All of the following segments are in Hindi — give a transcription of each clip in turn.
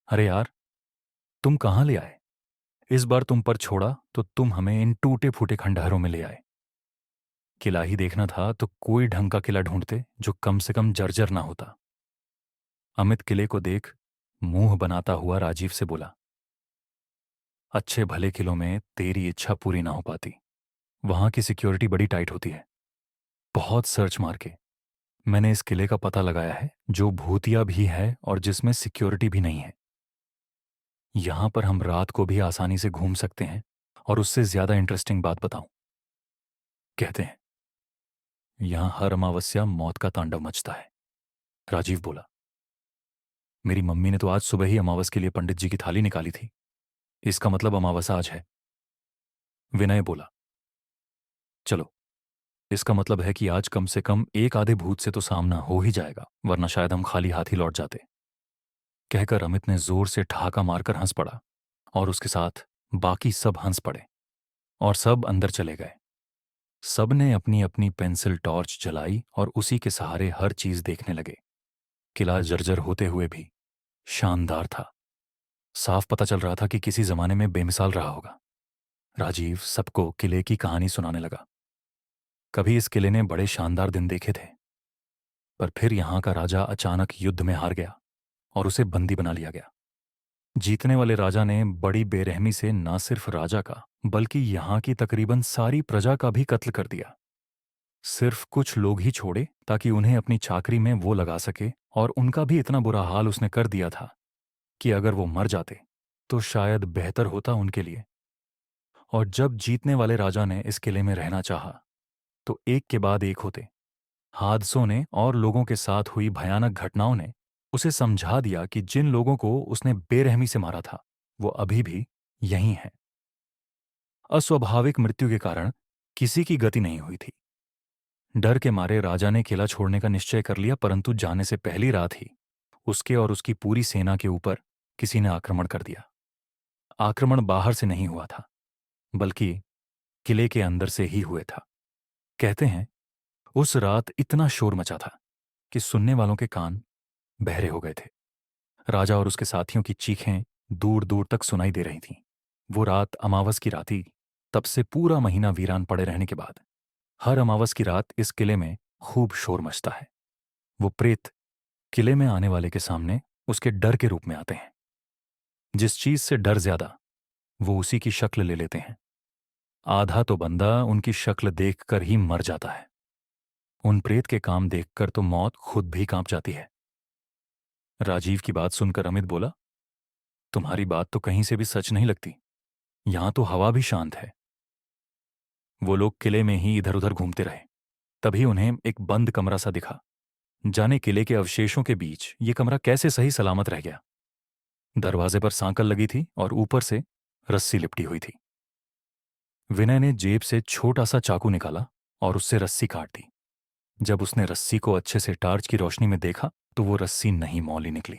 अरे यार, तुम कहाँ ले आए? इस बार तुम पर छोड़ा तो तुम हमें इन टूटे फूटे खंडहरों में ले आए। किला ही देखना था तो कोई ढंग का किला ढूंढते जो कम से कम जर्जर ना होता। अमित किले को देख मुंह बनाता हुआ राजीव से बोला, अच्छे भले किलों में तेरी इच्छा पूरी ना हो पाती। वहां की सिक्योरिटी बड़ी टाइट होती है। बहुत सर्च मार के मैंने इस किले का पता लगाया है जो भूतिया भी है और जिसमें सिक्योरिटी भी नहीं है। यहां पर हम रात को भी आसानी से घूम सकते हैं। और उससे ज्यादा इंटरेस्टिंग बात बताऊं, कहते हैं यहां हर अमावस्या मौत का तांडव मचता है। राजीव बोला, मेरी मम्मी ने तो आज सुबह ही अमावस के लिए पंडित जी की थाली निकाली थी। इसका मतलब अमावस्या आज है। विनय बोला, चलो, इसका मतलब है कि आज कम से कम एक आधे भूत से तो सामना हो ही जाएगा, वरना शायद हम खाली हाथ ही लौट जाते। कहकर अमित ने जोर से ठहाका मारकर हंस पड़ा और उसके साथ बाकी सब हंस पड़े और सब अंदर चले गए। सब ने अपनी अपनी पेंसिल टॉर्च जलाई और उसी के सहारे हर चीज देखने लगे। किला जर्जर होते हुए भी शानदार था। साफ पता चल रहा था कि किसी जमाने में बेमिसाल रहा होगा। राजीव सबको किले की कहानी सुनाने लगा। कभी इस किले ने बड़े शानदार दिन देखे थे, पर फिर यहां का राजा अचानक युद्ध में हार गया और उसे बंदी बना लिया गया। जीतने वाले राजा ने बड़ी बेरहमी से न सिर्फ राजा का बल्कि यहां की तकरीबन सारी प्रजा का भी कत्ल कर दिया। सिर्फ कुछ लोग ही छोड़े ताकि उन्हें अपनी चाकरी में वो लगा सके, और उनका भी इतना बुरा हाल उसने कर दिया था कि अगर वो मर जाते तो शायद बेहतर होता उनके लिए। और जब जीतने वाले राजा ने इस किले में रहना चाहा तो एक के बाद एक होते हादसों ने और लोगों के साथ हुई भयानक घटनाओं ने उसे समझा दिया कि जिन लोगों को उसने बेरहमी से मारा था वो अभी भी यहीं हैं। अस्वाभाविक मृत्यु के कारण किसी की गति नहीं हुई थी। डर के मारे राजा ने किला छोड़ने का निश्चय कर लिया, परंतु जाने से पहली रात ही उसके और उसकी पूरी सेना के ऊपर किसी ने आक्रमण कर दिया। आक्रमण बाहर से नहीं हुआ था, बल्कि किले के अंदर से ही हुए था। कहते हैं उस रात इतना शोर मचा था कि सुनने वालों के कान बहरे हो गए थे। राजा और उसके साथियों की चीखें दूर दूर तक सुनाई दे रही थीं। वो रात अमावस की रात ही। तब से पूरा महीना वीरान पड़े रहने के बाद हर अमावस की रात इस किले में खूब शोर मचता है। वो प्रेत किले में आने वाले के सामने उसके डर के रूप में आते हैं। जिस चीज से डर ज्यादा, वो उसी की शक्ल ले लेते हैं। आधा तो बंदा उनकी शक्ल देखकर ही मर जाता है। उन प्रेत के काम देखकर तो मौत खुद भी कांप जाती है। राजीव की बात सुनकर अमित बोला, तुम्हारी बात तो कहीं से भी सच नहीं लगती। यहां तो हवा भी शांत है। वो लोग किले में ही इधर उधर घूमते रहे। तभी उन्हें एक बंद कमरा सा दिखा। जाने किले के अवशेषों के बीच ये कमरा कैसे सही सलामत रह गया। दरवाजे पर सांकल लगी थी और ऊपर से रस्सी लिपटी हुई थी। विनय ने जेब से छोटा सा चाकू निकाला और उससे रस्सी काट दी। जब उसने रस्सी को अच्छे से टार्च की रोशनी में देखा तो वो रस्सी नहीं मौली निकली।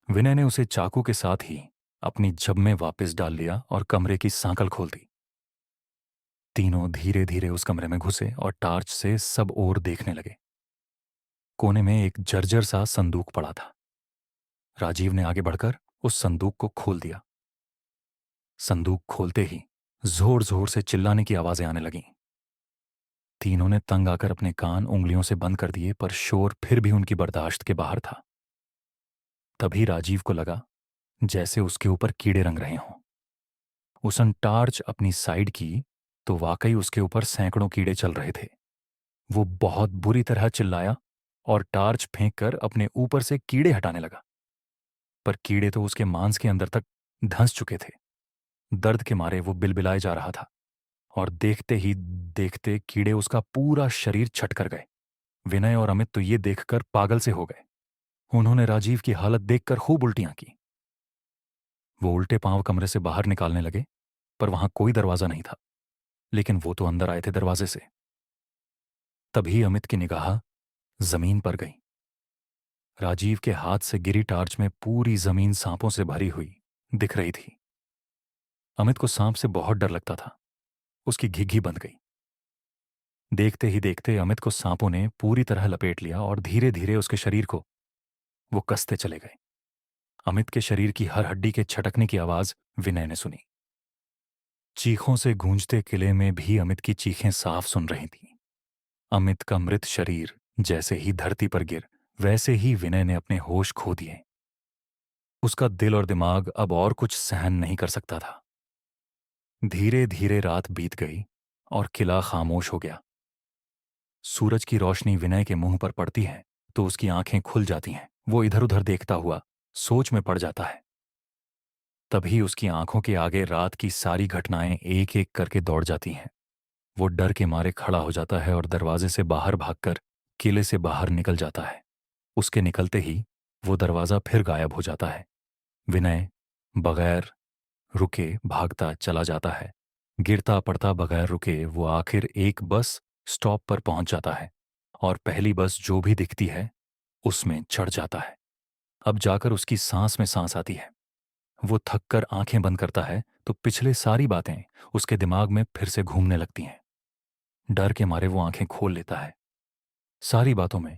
विनय ने उसे चाकू के साथ ही अपनी जब में वापस डाल लिया और कमरे की सांकल खोल दी। तीनों धीरे धीरे उस कमरे में घुसे और टार्च से सब ओर देखने लगे। कोने में एक जर्जर सा संदूक पड़ा था। राजीव ने आगे बढ़कर उस संदूक को खोल दिया। संदूक खोलते ही जोर जोर से चिल्लाने की आवाजें आने लगीं। तीनों ने तंग आकर अपने कान उंगलियों से बंद कर दिए, पर शोर फिर भी उनकी बर्दाश्त के बाहर था। तभी राजीव को लगा जैसे उसके ऊपर कीड़े रंग रहे हों। उसने टार्च अपनी साइड की तो वाकई उसके ऊपर सैकड़ों कीड़े चल रहे थे। वो बहुत बुरी तरह चिल्लाया और टार्च फेंककर अपने ऊपर से कीड़े हटाने लगा, पर कीड़े तो उसके मांस के अंदर तक धंस चुके थे। दर्द के मारे वो बिलबिलाए जा रहा था और देखते ही देखते कीड़े उसका पूरा शरीर छट कर गए। विनय और अमित तो ये देखकर पागल से हो गए। उन्होंने राजीव की हालत देखकर खूब उल्टियां की। वो उल्टे पांव कमरे से बाहर निकालने लगे, पर वहां कोई दरवाजा नहीं था। लेकिन वो तो अंदर आए थे दरवाजे से। तभी अमित की निगाह जमीन पर गई। राजीव के हाथ से गिरी टार्च में पूरी जमीन सांपों से भरी हुई दिख रही थी। अमित को सांप से बहुत डर लगता था। उसकी घिघी बंध गई। देखते ही देखते अमित को सांपों ने पूरी तरह लपेट लिया और धीरे धीरे उसके शरीर को वो कसते चले गए। अमित के शरीर की हर हड्डी के छटकने की आवाज विनय ने सुनी। चीखों से गूंजते किले में भी अमित की चीखें साफ सुन रही थीं। अमित का मृत शरीर जैसे ही धरती पर गिर, वैसे ही विनय ने अपने होश खो दिए। उसका दिल और दिमाग अब और कुछ सहन नहीं कर सकता था। धीरे धीरे रात बीत गई और किला खामोश हो गया। सूरज की रोशनी विनय के मुंह पर पड़ती है तो उसकी आंखें खुल जाती हैं। वो इधर उधर देखता हुआ सोच में पड़ जाता है। तभी उसकी आंखों के आगे रात की सारी घटनाएं एक एक करके दौड़ जाती हैं। वो डर के मारे खड़ा हो जाता है और दरवाजे से बाहर भागकर किले से बाहर निकल जाता है। उसके निकलते ही वो दरवाजा फिर गायब हो जाता है। विनय बगैर रुके भागता चला जाता है। गिरता पड़ता बगैर रुके वो आखिर एक बस स्टॉप पर पहुंच जाता है और पहली बस जो भी दिखती है उसमें चढ़ जाता है। अब जाकर उसकी सांस में सांस आती है। वो थक कर आंखें बंद करता है तो पिछले सारी बातें उसके दिमाग में फिर से घूमने लगती हैं। डर के मारे वो आंखें खोल लेता है। सारी बातों में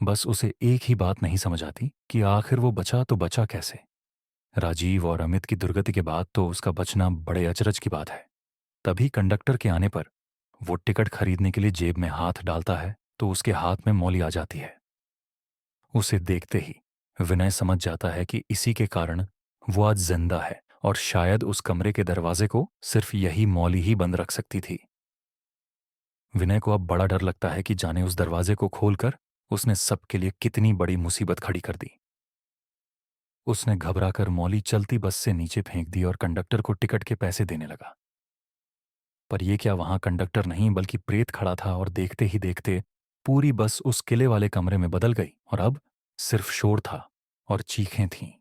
बस उसे एक ही बात नहीं समझ आती कि आखिर वो बचा तो बचा कैसे। राजीव और अमित की दुर्गति के बाद तो उसका बचना बड़े अचरज की बात है। तभी कंडक्टर के आने पर वो टिकट खरीदने के लिए जेब में हाथ डालता है तो उसके हाथ में मौली आ जाती है। उसे देखते ही विनय समझ जाता है कि इसी के कारण वो आज जिंदा है और शायद उस कमरे के दरवाजे को सिर्फ यही मौली ही बंद रख सकती थी। विनय को अब बड़ा डर लगता है कि जाने उस दरवाजे को खोलकर उसने सबके लिए कितनी बड़ी मुसीबत खड़ी कर दी। उसने घबराकर मौली चलती बस से नीचे फेंक दी और कंडक्टर को टिकट के पैसे देने लगा। पर यह क्या, वहां कंडक्टर नहीं बल्कि प्रेत खड़ा था और देखते ही देखते पूरी बस उस किले वाले कमरे में बदल गई और अब सिर्फ शोर था और चीखें थीं।